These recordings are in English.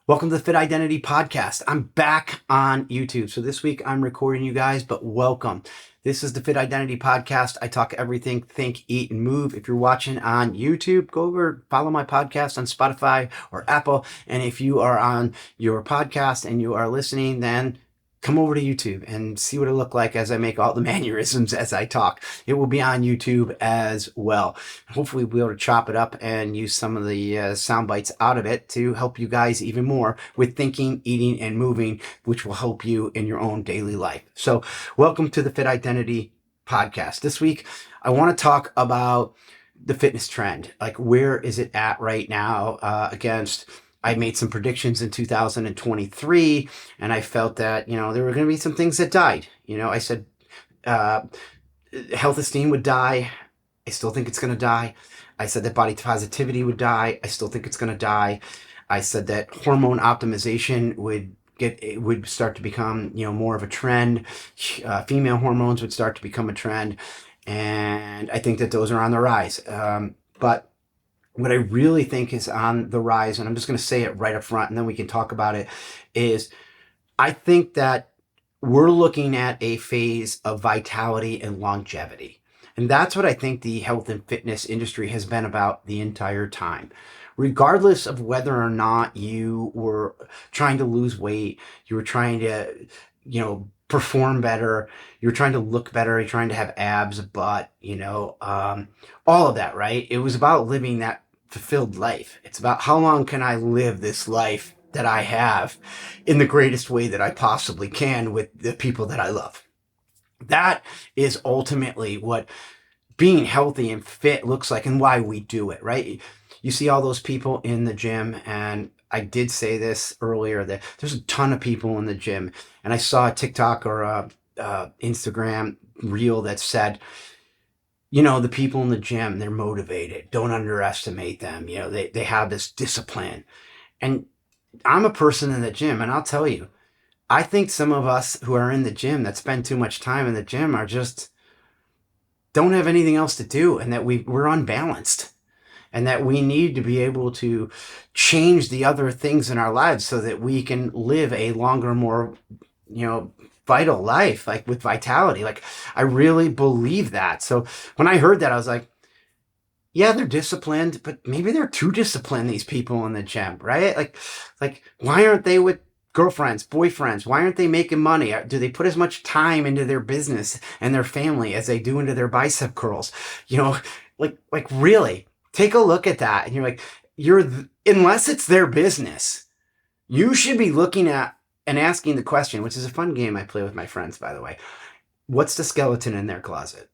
Welcome to the Fit Identity Podcast. I'm back on YouTube. So this week I'm recording you guys, but welcome. This is the Fit Identity Podcast. I talk everything, think, eat, and move. If you're watching on YouTube, go over, follow my podcast on Spotify or Apple. And if you are on your podcast and you are listening, then come over to YouTube and see what it look like as I make all the mannerisms as I talk. It will be on YouTube as well. Hopefully we'll be able to chop it up and use some of the sound bites out of it to help you guys even more with thinking, eating, and moving, which will help you in your own daily life. So welcome to the Fit Identity Podcast. This week, I want to talk about the fitness trend. Like, where is it at right now I made some predictions in 2023, and I felt that, there were going to be some things that died. I said health esteem would die. I still think it's going to die. I said that body positivity would die. I still think it's going to die. I said that hormone optimization would start to become, more of a trend. Female hormones would start to become a trend. And I think that those are on the rise. But what I really think is on the rise, and I'm just going to say it right up front and then we can talk about it, is I think that we're looking at a phase of vitality and longevity. And that's what I think the health and fitness industry has been about the entire time. Regardless of whether or not you were trying to lose weight, you were trying to, perform better, you're trying to look better, you're trying to have abs, a butt, all of that, right? It was about living that fulfilled life. It's about how long can I live this life that I have in the greatest way that I possibly can with the people that I love. That is ultimately what being healthy and fit looks like and why we do it, right? You see all those people in the gym, and I did say this earlier that there's a ton of people in the gym, and I saw a TikTok or a Instagram reel that said, the people in the gym, they're motivated. Don't underestimate them. They have this discipline. And I'm a person in the gym, and I'll tell you, I think some of us who are in the gym that spend too much time in the gym are just don't have anything else to do, and that we're unbalanced, and that we need to be able to change the other things in our lives so that we can live a longer, more, vital life, like with vitality. Like, I really believe that. So when I heard that, I was like, yeah, they're disciplined, but maybe they're too disciplined, these people in the gym, right? Like why aren't they with girlfriends, boyfriends? Why aren't they making money? Do they put as much time into their business and their family as they do into their bicep curls? Like really take a look at that. And you're like, unless it's their business, you should be looking at and asking the question, which is a fun game I play with my friends, by the way. What's the skeleton in their closet?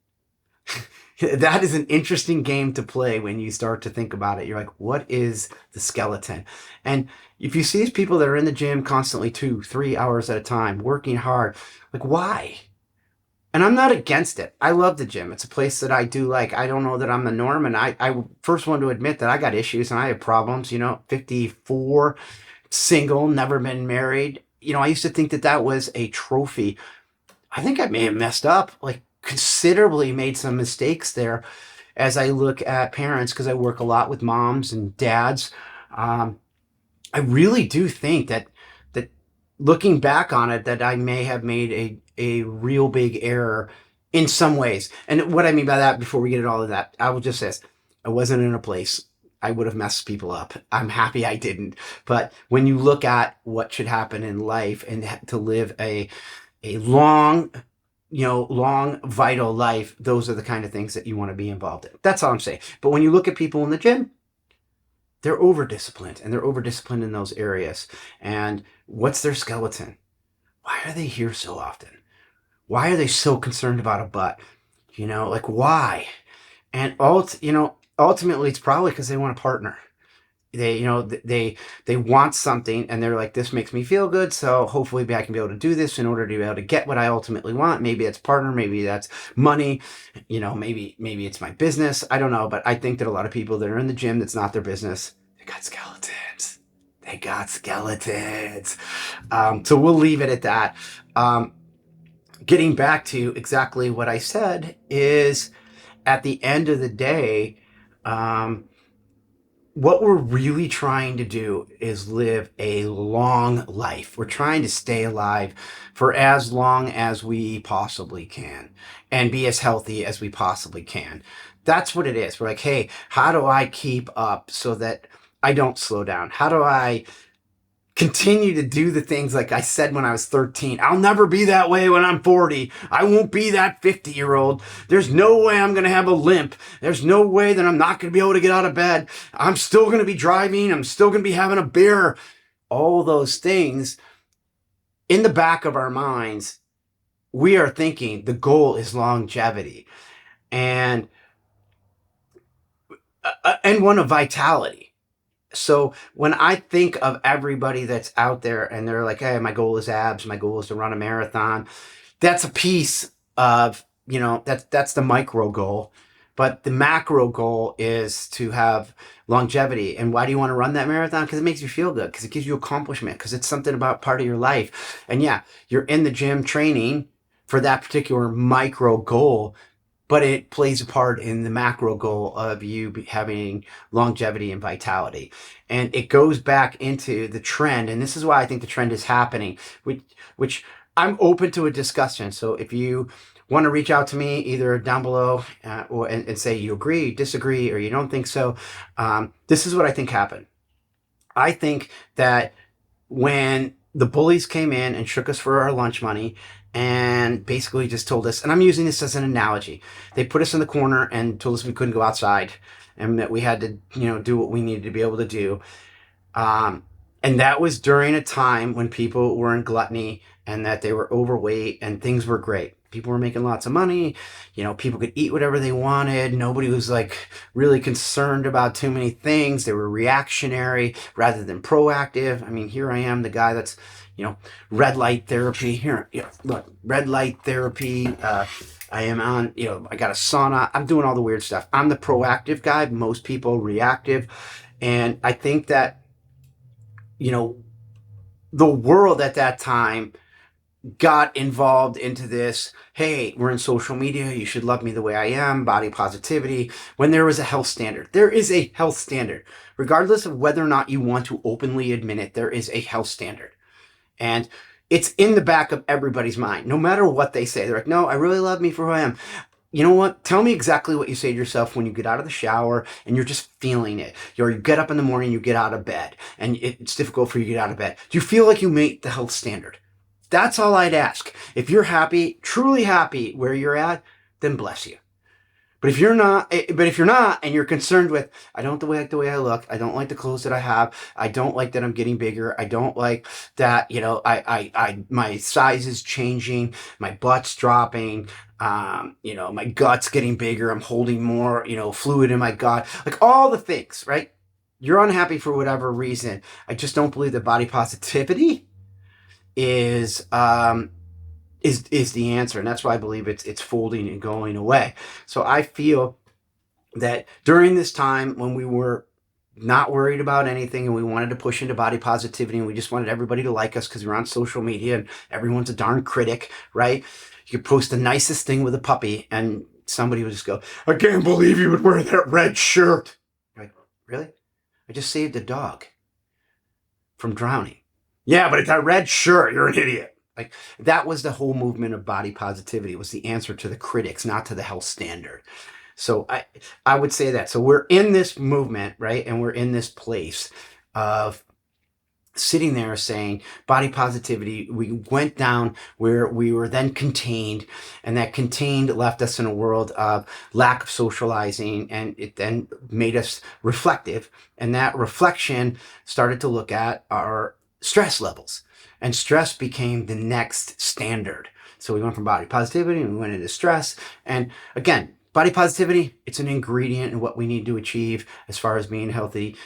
That is an interesting game to play when you start to think about it. You're like, what is the skeleton? And if you see these people that are in the gym constantly 2-3 hours at a time, working hard, like, why? And I'm not against it. I love the gym. It's a place that I do like. I don't know that I'm the norm. And I first one to admit that I got issues and I have problems, 54, single, never been married. I used to think that was a trophy. I think I may have messed up, like considerably made some mistakes there as I look at parents, because I work a lot with moms and dads. I really do think that looking back on it, that I may have made a real big error in some ways. And what I mean by that, before we get into all of that, I will just say this. I wasn't in a place I would have messed people up. I'm happy I didn't. But when you look at what should happen in life and to live a long, long, vital life, those are the kind of things that you want to be involved in. That's all I'm saying. But when you look at people in the gym, they're over-disciplined, and they're over-disciplined in those areas. And what's their skeleton? Why are they here so often? Why are they so concerned about a butt? Like, why? And ultimately, it's probably because they want a partner. They want something, and they're like, this makes me feel good, so hopefully I can be able to do this in order to be able to get what I ultimately want. Maybe it's partner, maybe that's money, maybe it's my business. I don't know, but I think that a lot of people that are in the gym, that's not their business. They got skeletons. So we'll leave it at that. Getting back to exactly what I said is, at the end of the day, what we're really trying to do is live a long life. We're trying to stay alive for as long as we possibly can and be as healthy as we possibly can. That's what it is. We're like, hey, how do I keep up so that I don't slow down? How do I continue to do the things like I said when I was 13? I'll never be that way when I'm 40. I won't be that 50-year-old. There's no way I'm going to have a limp. There's no way that I'm not going to be able to get out of bed. I'm still going to be driving. I'm still going to be having a beer. All those things in the back of our minds, we are thinking the goal is longevity and and one of vitality. So when I think of everybody that's out there and they're like, hey, my goal is abs, my goal is to run a marathon, that's a piece of, that's the micro goal. But the macro goal is to have longevity. And why do you want to run that marathon? Because it makes you feel good, because it gives you accomplishment, because it's something about part of your life. And yeah, you're in the gym training for that particular micro goal, but it plays a part in the macro goal of you having longevity and vitality. And it goes back into the trend. And this is why I think the trend is happening, which I'm open to a discussion. So if you want to reach out to me either down below and say you agree, disagree, or you don't think so, this is what I think happened. I think that when the bullies came in and shook us for our lunch money and basically just told us, and I'm using this as an analogy, they put us in the corner and told us we couldn't go outside and that we had to, do what we needed to be able to do. Um, and that was during a time when people were in gluttony and that they were overweight and things were great. People were making lots of money. People could eat whatever they wanted. Nobody was like really concerned about too many things. They were reactionary rather than proactive. I mean, here I am, the guy that's, red light therapy. Here, look, red light therapy. I am on, I got a sauna. I'm doing all the weird stuff. I'm the proactive guy. Most people reactive. And I think that, the world at that time got involved into this, hey, we're in social media, you should love me the way I am, body positivity, when there was a health standard. There is a health standard. Regardless of whether or not you want to openly admit it, there is a health standard. And it's in the back of everybody's mind, no matter what they say. They're like, no, I really love me for who I am. You know what? Tell me exactly what you say to yourself when you get out of the shower and you're just feeling it. Or you get up in the morning, you get out of bed, and it's difficult for you to get out of bed. Do you feel like you meet the health standard? That's all I'd ask. If you're happy, truly happy where you're at, then bless you. But if you're not, and you're concerned with, I don't like the way I look, I don't like the clothes that I have, I don't like that I'm getting bigger, I don't like that, my size is changing, my butt's dropping, my gut's getting bigger, I'm holding more, fluid in my gut, like all the things, right? You're unhappy for whatever reason. I just don't believe that body positivity is is the answer, and that's why I believe it's folding and going away. So I feel that during this time when we were not worried about anything and we wanted to push into body positivity and we just wanted everybody to like us because we're on social media and everyone's a darn critic, right? You could post the nicest thing with a puppy and somebody would just go, I can't believe you would wear that red shirt. Like, really? I just saved a dog from drowning. Yeah, but it's that red shirt. You're an idiot. Like, that was the whole movement of body positivity. It was the answer to the critics, not to the health standard. So I would say that. So we're in this movement, right? And we're in this place of sitting there saying body positivity. We went down where we were then contained, and that contained left us in a world of lack of socializing, and it then made us reflective. And that reflection started to look at our stress levels, and stress became the next standard. So we went from body positivity and we went into stress. And again, body positivity, it's an ingredient in what we need to achieve as far as being healthy.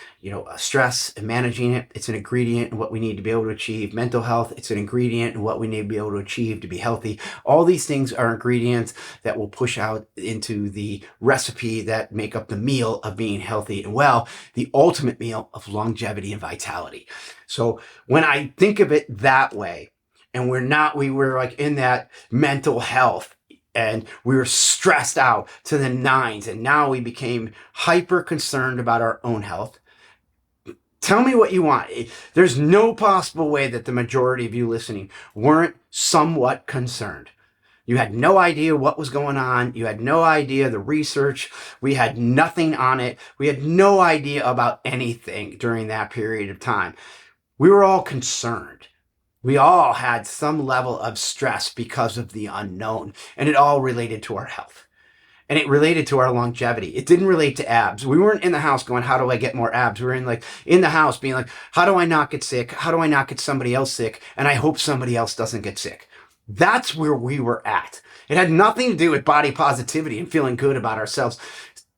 Stress and managing it, it's an ingredient in what we need to be able to achieve. Mental health, it's an ingredient in what we need to be able to achieve to be healthy. All these things are ingredients that will push out into the recipe that make up the meal of being healthy and well, the ultimate meal of longevity and vitality. So when I think of it that way, and we were like in that mental health, and we were stressed out to the nines, and now we became hyper concerned about our own health. Tell me what you want. There's no possible way that the majority of you listening weren't somewhat concerned. You had no idea what was going on. You had no idea the research. We had nothing on it. We had no idea about anything during that period of time. We were all concerned. We all had some level of stress because of the unknown, and it all related to our health. And it related to our longevity. It didn't relate to abs. We weren't in the house going, how do I get more abs? We were in the house being like, how do I not get sick? How do I not get somebody else sick? And I hope somebody else doesn't get sick. That's where we were at. It had nothing to do with body positivity and feeling good about ourselves.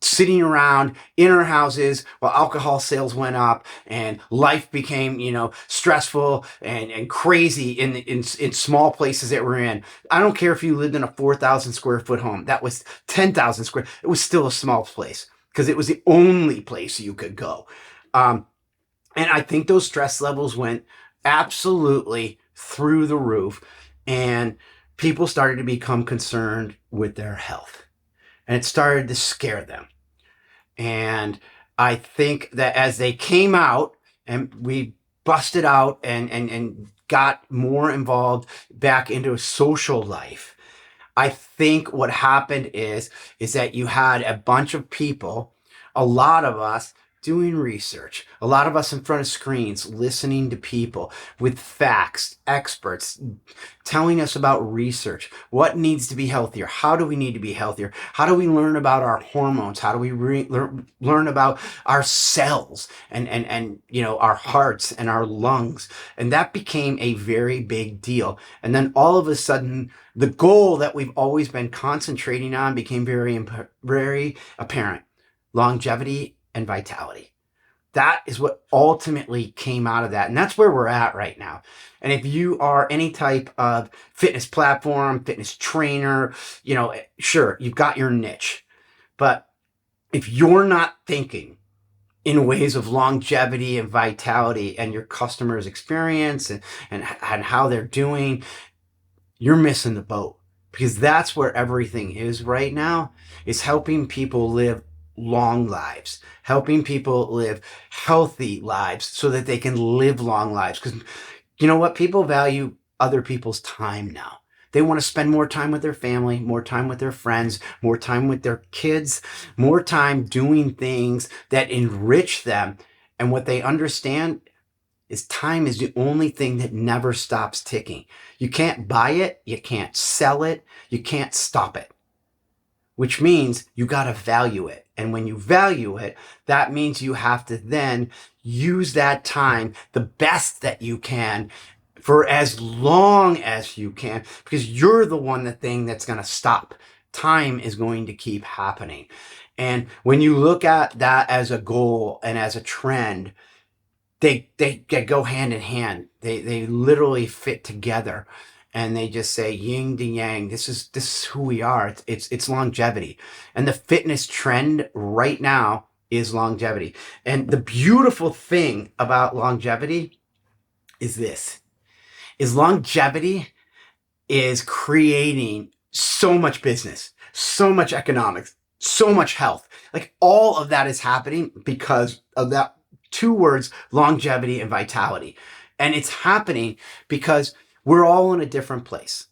Sitting around in our houses while alcohol sales went up and life became, stressful and crazy in small places that we're in. I don't care if you lived in a 4,000 square foot home. That was 10,000 square. It was still a small place because it was the only place you could go. And I think those stress levels went absolutely through the roof, and people started to become concerned with their health. And it started to scare them. And I think that as they came out and we busted out and got more involved back into a social life, I think what happened is that you had a bunch of people, a lot of us doing research, a lot of us in front of screens, listening to people with facts, experts telling us about research, what needs to be healthier, how do we need to be healthier, how do we learn about our hormones, how do we learn about our cells and our hearts and our lungs. And that became a very big deal. And then all of a sudden, the goal that we've always been concentrating on became very apparent: longevity and vitality. That is what ultimately came out of that. And that's where we're at right now. And if you are any type of fitness platform, fitness trainer, sure, you've got your niche. But if you're not thinking in ways of longevity and vitality and your customers' experience and how they're doing, you're missing the boat. Because that's where everything is right now, is helping people live long lives, helping people live healthy lives so that they can live long lives. Because you know what? People value other people's time now. They want to spend more time with their family, more time with their friends, more time with their kids, more time doing things that enrich them. And what they understand is time is the only thing that never stops ticking. You can't buy it, you can't sell it, you can't stop it. Which means you got to value it. And when you value it, that means you have to then use that time the best that you can for as long as you can, because you're the thing that's going to stop. Time is going to keep happening. And when you look at that as a goal and as a trend, they go hand in hand. They literally fit together. And they just say yin to yang. This is who we are. It's longevity. And the fitness trend right now is longevity. And the beautiful thing about longevity is longevity is creating so much business, so much economics, so much health. Like all of that is happening because of that two words, longevity and vitality. And it's happening because we're all in a different place,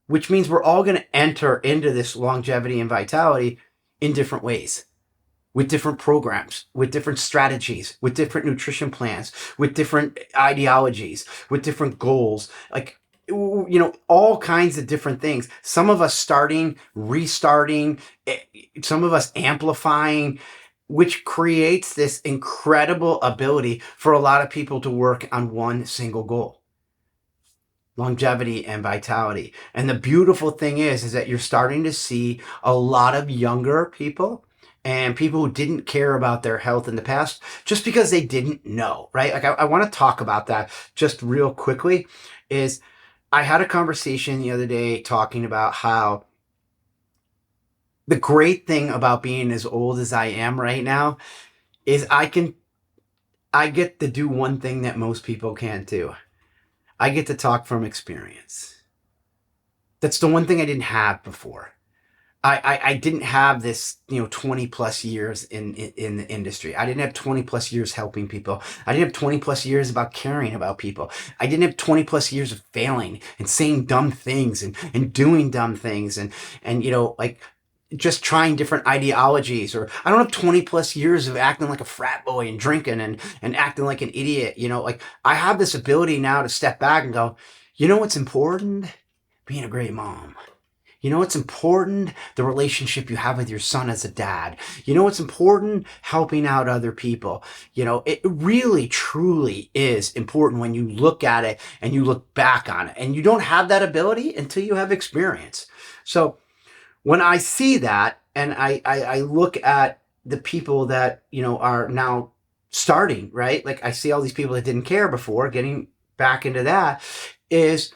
which means we're all going to enter into this longevity and vitality in different ways, with different programs, with different strategies, with different nutrition plans, with different ideologies, with different goals, all kinds of different things. Some of us starting, restarting, some of us amplifying, which creates this incredible ability for a lot of people to work on one single goal: longevity and vitality. And the beautiful thing is that you're starting to see a lot of younger people and people who didn't care about their health in the past just because they didn't know, right? Like I want to talk about that just real quickly. Is I had a conversation the other day talking about how the great thing about being as old as I am right now is I get to do one thing that most people can't do. I get to talk from experience. That's the one thing I didn't have before. I didn't have this, 20 plus years in the industry. I didn't have 20 plus years helping people. I didn't have 20 plus years about caring about people. I didn't have 20 plus years of failing and saying dumb things and doing dumb things and like just trying different ideologies. Or I don't have 20 plus years of acting like a frat boy and drinking and acting like an idiot. Like I have this ability now to step back and go, what's important? Being a great mom. What's important? The relationship you have with your son as a dad. What's important? Helping out other people. It really, truly is important when you look at it and you look back on it. And you don't have that ability until you have experience. So when I see that and I look at the people that, are now starting, right? Like I see all these people that didn't care before, getting back into that, is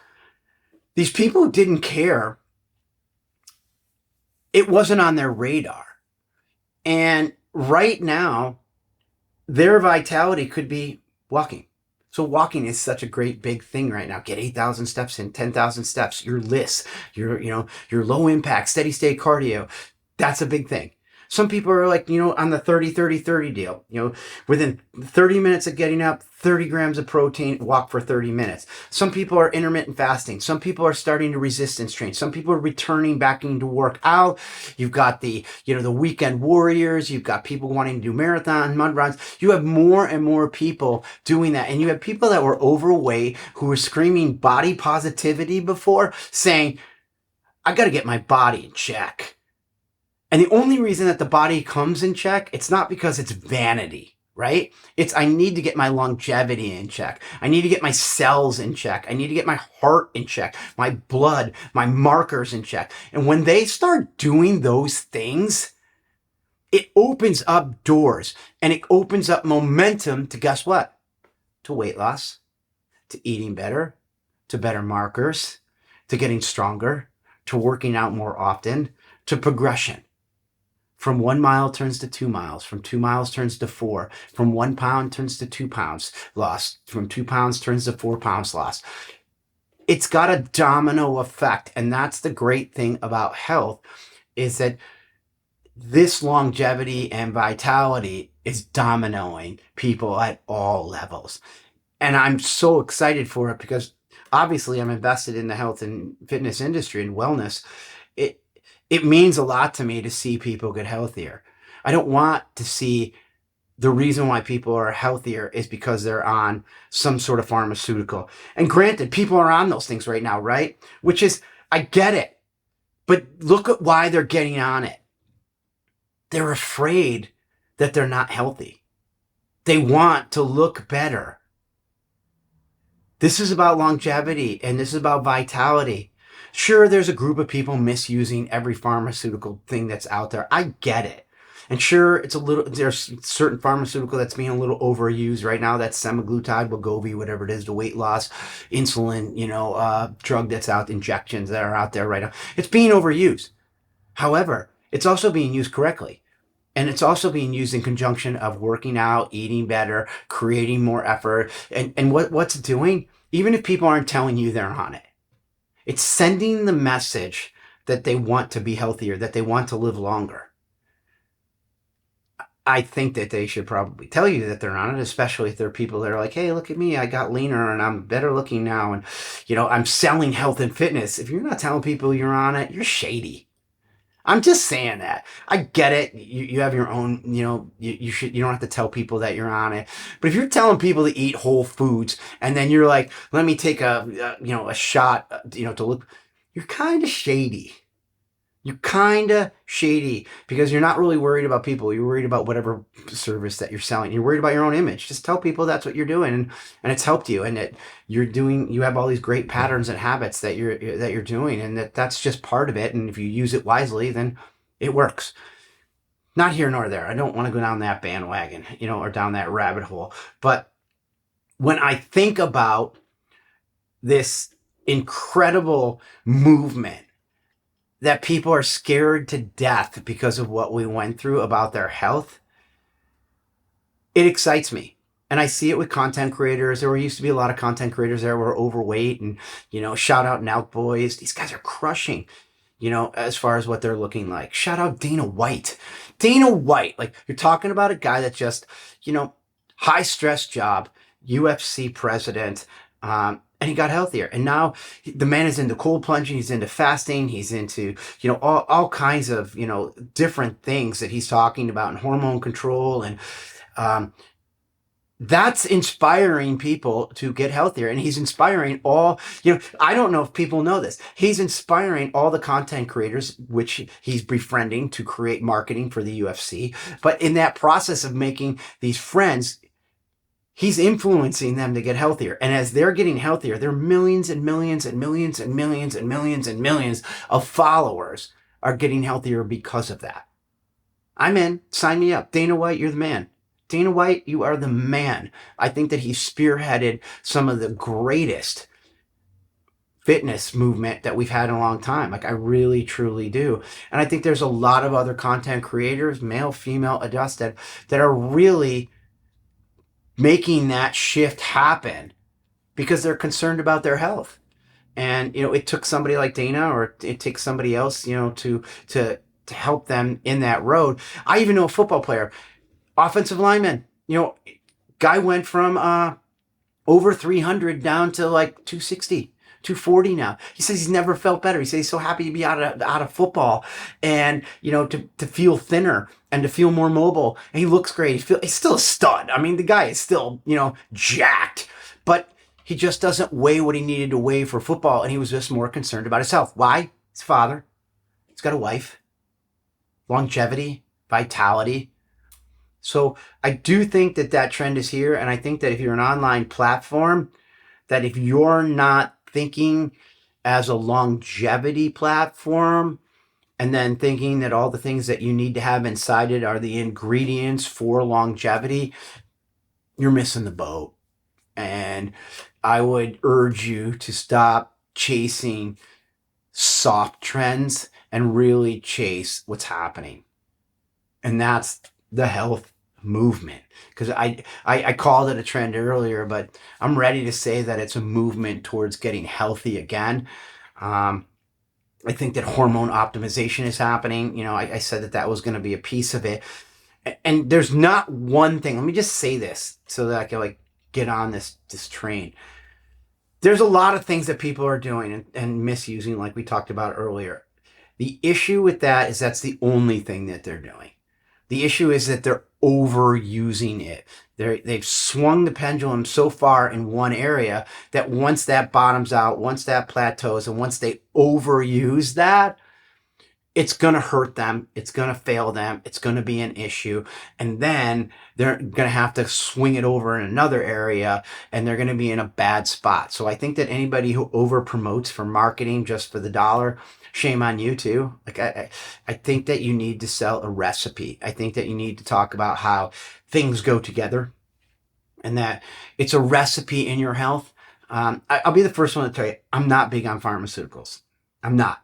these people who didn't care, it wasn't on their radar. And right now, their vitality could be walking. So walking is such a great big thing right now. Get 8,000 steps in, 10,000 steps, your lists, your low impact, steady state cardio. That's a big thing. Some people are like, on the 30-30-30 deal, within 30 minutes of getting up, 30 grams of protein, walk for 30 minutes. Some people are intermittent fasting. Some people are starting to resistance train. Some people are returning back into work out. You've got the weekend warriors. You've got people wanting to do marathon, mud runs. You have more and more people doing that. And you have people that were overweight who were screaming body positivity before, saying, I got to get my body in check. And the only reason that the body comes in check, it's not because it's vanity, right? It's I need to get my longevity in check. I need to get my cells in check. I need to get my heart in check, my blood, my markers in check. And when they start doing those things, it opens up doors and it opens up momentum to guess what? To weight loss, to eating better, to better markers, to getting stronger, to working out more often, to progression. From 1 mile turns to 2 miles. From 2 miles turns to 4. From 1 pound turns to 2 pounds lost. From 2 pounds turns to 4 pounds lost. It's got a domino effect. And that's the great thing about health, is that this longevity and vitality is dominoing people at all levels. And I'm so excited for it because obviously I'm invested in the health and fitness industry and wellness. It means a lot to me to see people get healthier. I don't want to see the reason why people are healthier is because they're on some sort of pharmaceutical. And granted, people are on those things right now, right? Which is, I get it. But look at why they're getting on it. They're afraid that they're not healthy. They want to look better. This is about longevity and this is about vitality. Sure, there's a group of people misusing every pharmaceutical thing that's out there. I get it. And sure, there's certain pharmaceutical that's being a little overused right now. That's semaglutide, Wegovy, whatever it is, the weight loss, insulin, drug that's out, injections that are out there right now. It's being overused. However, it's also being used correctly. And it's also being used in conjunction of working out, eating better, creating more effort. And what's it doing? Even if people aren't telling you they're on it. It's sending the message that they want to be healthier, that they want to live longer. I think that they should probably tell you that they're on it, especially if they're people that are like, hey, look at me, I got leaner and I'm better looking now. And, I'm selling health and fitness. If you're not telling people you're on it, you're shady. I'm just saying that. I get it. You have your own, you don't have to tell people that you're on it. But if you're telling people to eat whole foods and then you're like, let me take a shot, to look, you're kind of shady. You're kind of shady because you're not really worried about people. You're worried about whatever service that you're selling. You're worried about your own image. Just tell people that's what you're doing and it's helped you and that you have all these great patterns and habits that you're doing and that's just part of it. And if you use it wisely, then it works. Not here nor there. I don't want to go down that bandwagon, or down that rabbit hole. But when I think about this incredible movement that people are scared to death because of what we went through about their health, it excites me. And I see it with content creators. There used to be a lot of content creators that were overweight and, shout out Nelk Boys. These guys are crushing. as far as what they're looking like. Shout out Dana White. Dana White, like you're talking about a guy that just, high stress job, UFC president, and he got healthier. And now the man is into cold plunging, he's into fasting, he's into, all kinds of, different things that he's talking about and hormone control. And um, that's inspiring people to get healthier. And he's inspiring I don't know if people know this. He's inspiring all the content creators, which he's befriending to create marketing for the UFC. But in that process of making these friends, he's influencing them to get healthier. And as they're getting healthier, there are millions and millions and millions and millions and millions and millions of followers are getting healthier because of that. I'm in. Sign me up. Dana White, you're the man. Dana White, you are the man. I think that he spearheaded some of the greatest fitness movement that we've had in a long time. Like, I really, truly do. And I think there's a lot of other content creators, male, female, adjusted, that are really making that shift happen because they're concerned about their health. And, it took somebody like Dana, or it takes somebody else, to help them in that road. I even know a football player, offensive lineman, guy went from over 300 down to like 260, 240 now. He says he's never felt better. He says he's so happy to be out of football and, to feel thinner and to feel more mobile. And he looks great. He's still a stud. I mean, the guy is still, jacked, but he just doesn't weigh what he needed to weigh for football. And he was just more concerned about his health. Why? His father. He's got a wife. Longevity, vitality. So I do think that trend is here. And I think that if you're an online platform, that if you're not thinking as a longevity platform, and then thinking that all the things that you need to have inside it are the ingredients for longevity, you're missing the boat. And I would urge you to stop chasing soft trends and really chase what's happening. And that's the health movement. Because I called it a trend earlier, but I'm ready to say that it's a movement towards getting healthy again. I think that hormone optimization is happening. I said that was going to be a piece of it. And there's not one thing. Let me just say this so that I can get on this train. There's a lot of things that people are doing and misusing, like we talked about earlier. The issue with that is that's the only thing that they're doing. The issue is that they're overusing it. They've swung the pendulum so far in one area that once that bottoms out, once that plateaus, and once they overuse that, it's going to hurt them. It's going to fail them. It's going to be an issue. And then they're going to have to swing it over in another area, and they're going to be in a bad spot. So I think that anybody who over promotes for marketing just for the dollar, shame on you too. I think that you need to sell a recipe. I think that you need to talk about how things go together and that it's a recipe in your health. I'll be the first one to tell you, I'm not big on pharmaceuticals. I'm not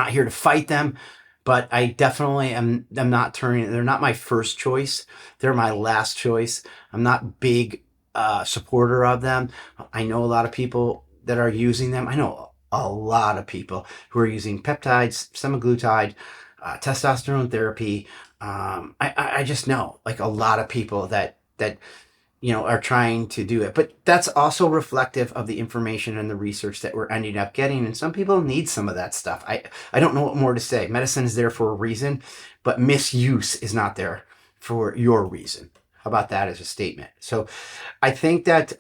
here to fight them, but I definitely am not turning. They're not my first choice. They're my last choice. I'm not big supporter of them. I know a lot of people that are using them. I know a lot of people who are using peptides, semaglutide, testosterone therapy. I just know a lot of people that are trying to do it. But that's also reflective of the information and the research that we're ending up getting. And some people need some of that stuff. I don't know what more to say. Medicine is there for a reason, but misuse is not there for your reason. How about that as a statement? So I think that,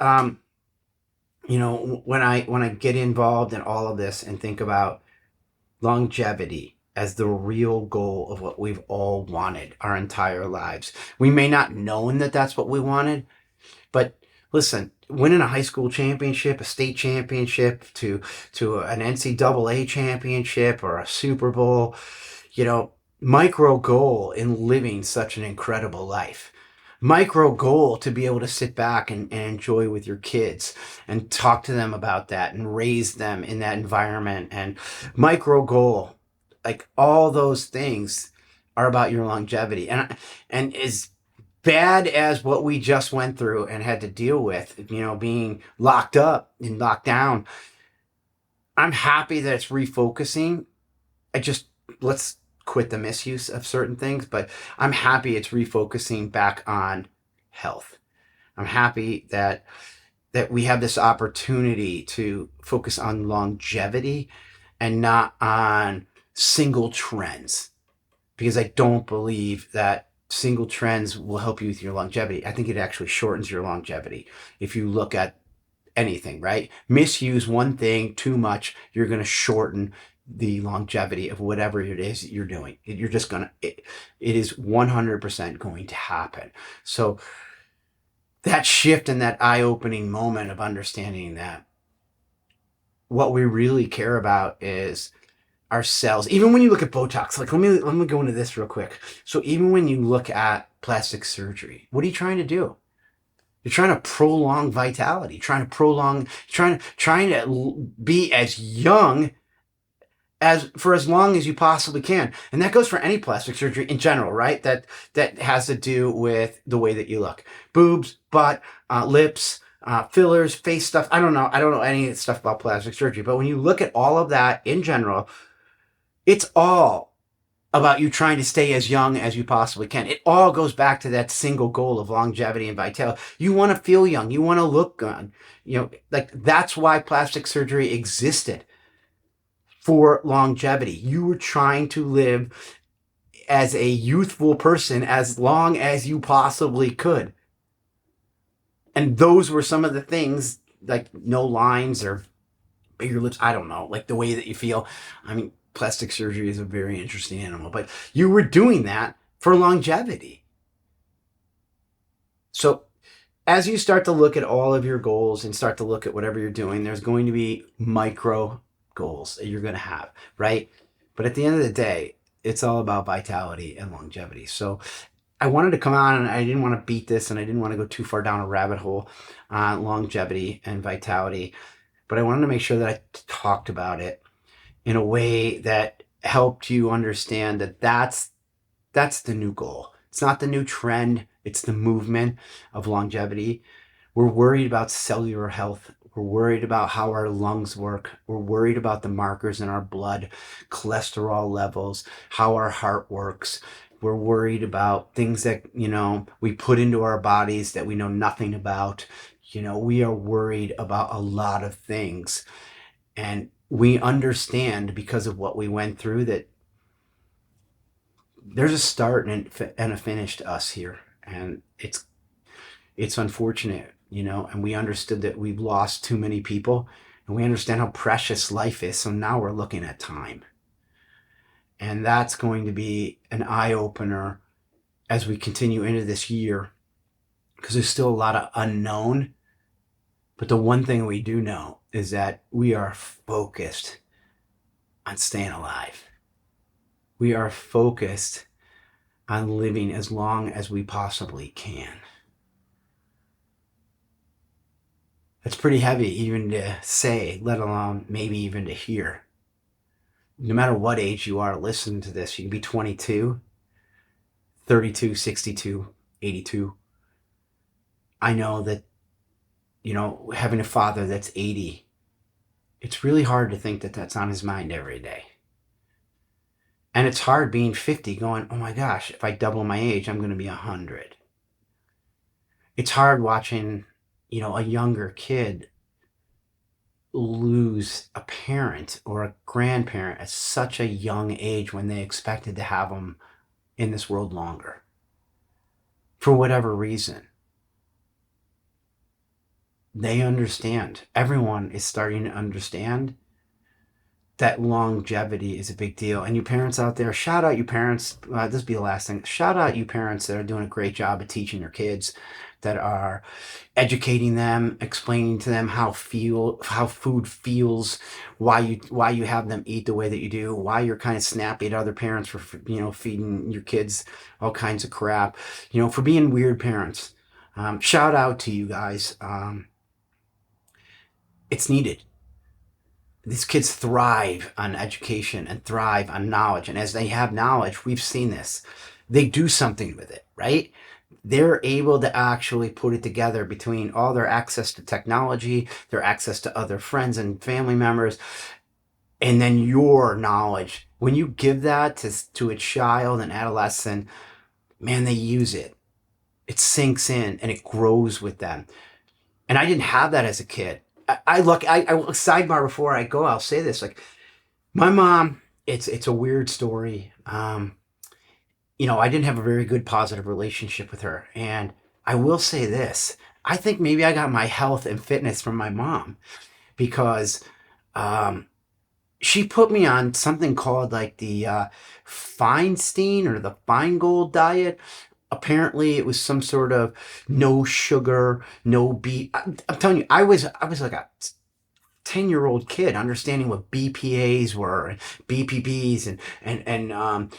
when I get involved in all of this and think about longevity as the real goal of what we've all wanted our entire lives, we may not known that that's what we wanted, but listen, winning a high school championship, a state championship, to an NCAA championship or a Super Bowl, micro goal in living such an incredible life. Micro goal to be able to sit back and enjoy with your kids and talk to them about that and raise them in that environment. And micro goal, all those things are about your longevity. And as bad as what we just went through and had to deal with, being locked up and locked down, I'm happy that it's refocusing I just, let's quit the misuse of certain things. But I'm happy it's refocusing back on health. I'm happy that we have this opportunity to focus on longevity and not on single trends, because I don't believe that single trends will help you with your longevity. I think it actually shortens your longevity. If you look at anything, right? Misuse one thing too much, you're going to shorten the longevity of whatever it is that you're doing. You're just going to, it is 100% going to happen. So that shift and that eye-opening moment of understanding that what we really care about is ourselves. Even when you look at Botox, like let me go into this real quick. So even when you look at plastic surgery, what are you trying to do? You're trying to prolong vitality, trying to be as young as for as long as you possibly can. And that goes for any plastic surgery in general, right? That has to do with the way that you look. Boobs, butt, lips, fillers, face stuff. I don't know any of the stuff about plastic surgery, but when you look at all of that in general, it's all about you trying to stay as young as you possibly can. It all goes back to that single goal of longevity and vitality. You want to feel young. You want to look good. Like that's why plastic surgery existed, for longevity. You were trying to live as a youthful person as long as you possibly could. And those were some of the things, like no lines or bigger lips. I don't know, like the way that you feel. I mean, plastic surgery is a very interesting animal, but you were doing that for longevity. So as you start to look at all of your goals and start to look at whatever you're doing, there's going to be micro goals that you're going to have, right? But at the end of the day, it's all about vitality and longevity. So I wanted to come on, and I didn't want to beat this, and I didn't want to go too far down a rabbit hole on longevity and vitality, but I wanted to make sure that I talked about it in a way that helped you understand that that's the new goal. It's not the new trend, it's the movement of longevity. We're worried about cellular health. We're worried about how our lungs work. We're worried about the markers in our blood, cholesterol levels, how our heart works. We're worried about things that, we put into our bodies that we know nothing about. We are worried about a lot of things. And we understand, because of what we went through, that there's a start and a finish to us here. And it's unfortunate, and we understood that we've lost too many people, and we understand how precious life is. So now we're looking at time. And that's going to be an eye opener as we continue into this year, because there's still a lot of unknown. But the one thing we do know is that we are focused on staying alive. We are focused on living as long as we possibly can. That's pretty heavy even to say, let alone maybe even to hear. No matter what age you are listening to this, you can be 22, 32, 62, 82. I know that, having a father that's 80, it's really hard to think that that's on his mind every day. And it's hard being 50 going, oh my gosh, if I double my age, I'm going to be 100. It's hard watching, a younger kid lose a parent or a grandparent at such a young age when they expected to have them in this world longer. For whatever reason. They understand. Everyone is starting to understand that longevity is a big deal. And you parents out there, shout out you parents. This will be the last thing. Shout out you parents that are doing a great job of teaching your kids, that are educating them, explaining to them how food feels, why you have them eat the way that you do, why you're kind of snappy at other parents for feeding your kids all kinds of crap, for being weird parents. Shout out to you guys. It's needed. These kids thrive on education and thrive on knowledge. And as they have knowledge, we've seen this, they do something with it, right? They're able to actually put it together between all their access to technology, their access to other friends and family members. and then your knowledge. When you give that to a child, an adolescent, man, they use it. It sinks in and it grows with them. And I didn't have that as a kid. I sidebar before I go, I'll say this. Like my mom, it's a weird story. I didn't have a very good positive relationship with her. And I will say this. I think maybe I got my health and fitness from my mom because um, she put me on something called like the Feinstein or the Feingold diet. Apparently, it was some sort of no sugar, no beet. I'm telling you, I was like a 10-year-old kid understanding what BPAs were, and BPBs, and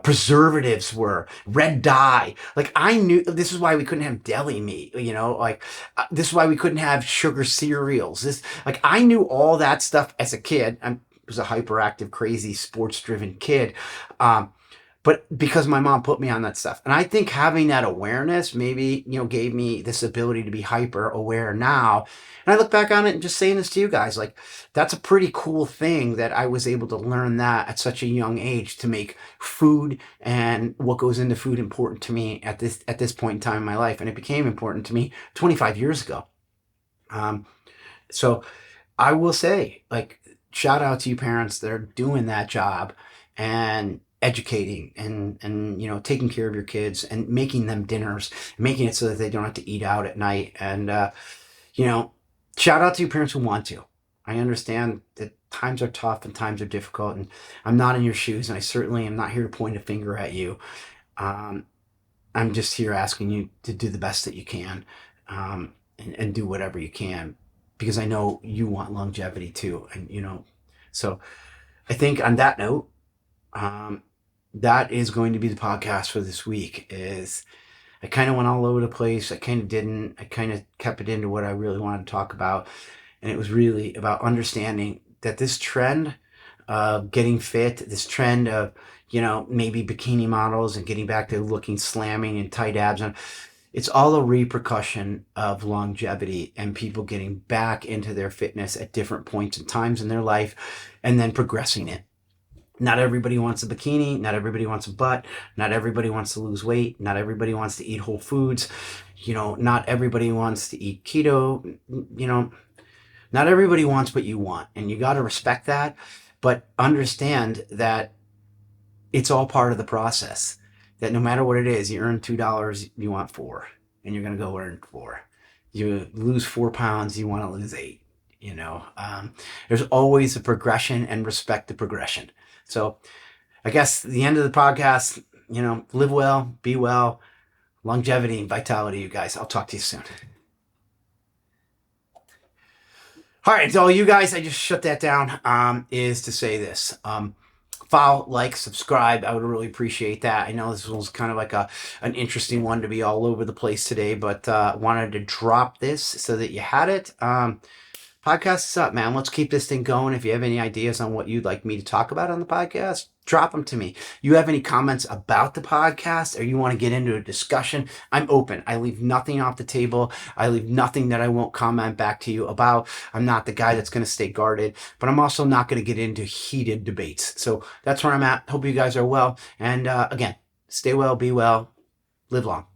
preservatives were, red dye. Like I knew this is why we couldn't have deli meat, like this is why we couldn't have sugar cereals. This, like, I knew all that stuff as a kid. I was a hyperactive, crazy, sports driven kid. Um, but because my mom put me on that stuff. And I think having that awareness maybe, gave me this ability to be hyper aware now. And I look back on it and just saying this to you guys, like, that's a pretty cool thing that I was able to learn that at such a young age to make food and what goes into food important to me at this point in time in my life. And it became important to me 25 years ago. Um, so I will say, like, shout out to you parents that are doing that job and educating and taking care of your kids and making them dinners, making it so that they don't have to eat out at night. And you know, shout out to you parents who want to. I understand that times are tough and times are difficult, and I'm not in your shoes, and I certainly am not here to point a finger at you. Um, I'm just here asking you to do the best that you can, and do whatever you can, because I know you want longevity too. And, so I think on that note, um, that is going to be the podcast for this week. Is I kind of went all over the place. I kind of didn't. I kind of kept it into what I really wanted to talk about. And it was really about understanding that this trend of getting fit, this trend of, maybe bikini models and getting back to looking slamming and tight abs, and it's all a repercussion of longevity and people getting back into their fitness at different points and times in their life and then progressing it. Not everybody wants a bikini. Not everybody wants a butt. Not everybody wants to lose weight. Not everybody wants to eat whole foods. Not everybody wants to eat keto. Not everybody wants what you want. And you got to respect that. But understand that it's all part of the process. That no matter what it is, you earn $2, you want four. And you're going to go earn four. You lose 4 pounds, you want to lose 8. There's always a progression, and respect the progression. So I guess the end of the podcast, live well, be well, longevity and vitality, you guys. I'll talk to you soon. All right, to all you guys, I just shut that down, is to say this. Follow, like, subscribe. I would really appreciate that. I know this was kind of like an interesting one to be all over the place today, but wanted to drop this so that you had it. Podcast is up, man. Let's keep this thing going. If you have any ideas on what you'd like me to talk about on the podcast, drop them to me. You have any comments about the podcast, or you want to get into a discussion, I'm open. I leave nothing off the table. I leave nothing that I won't comment back to you about. I'm not the guy that's going to stay guarded, but I'm also not going to get into heated debates. So that's where I'm at. Hope you guys are well. And again, stay well, be well, live long.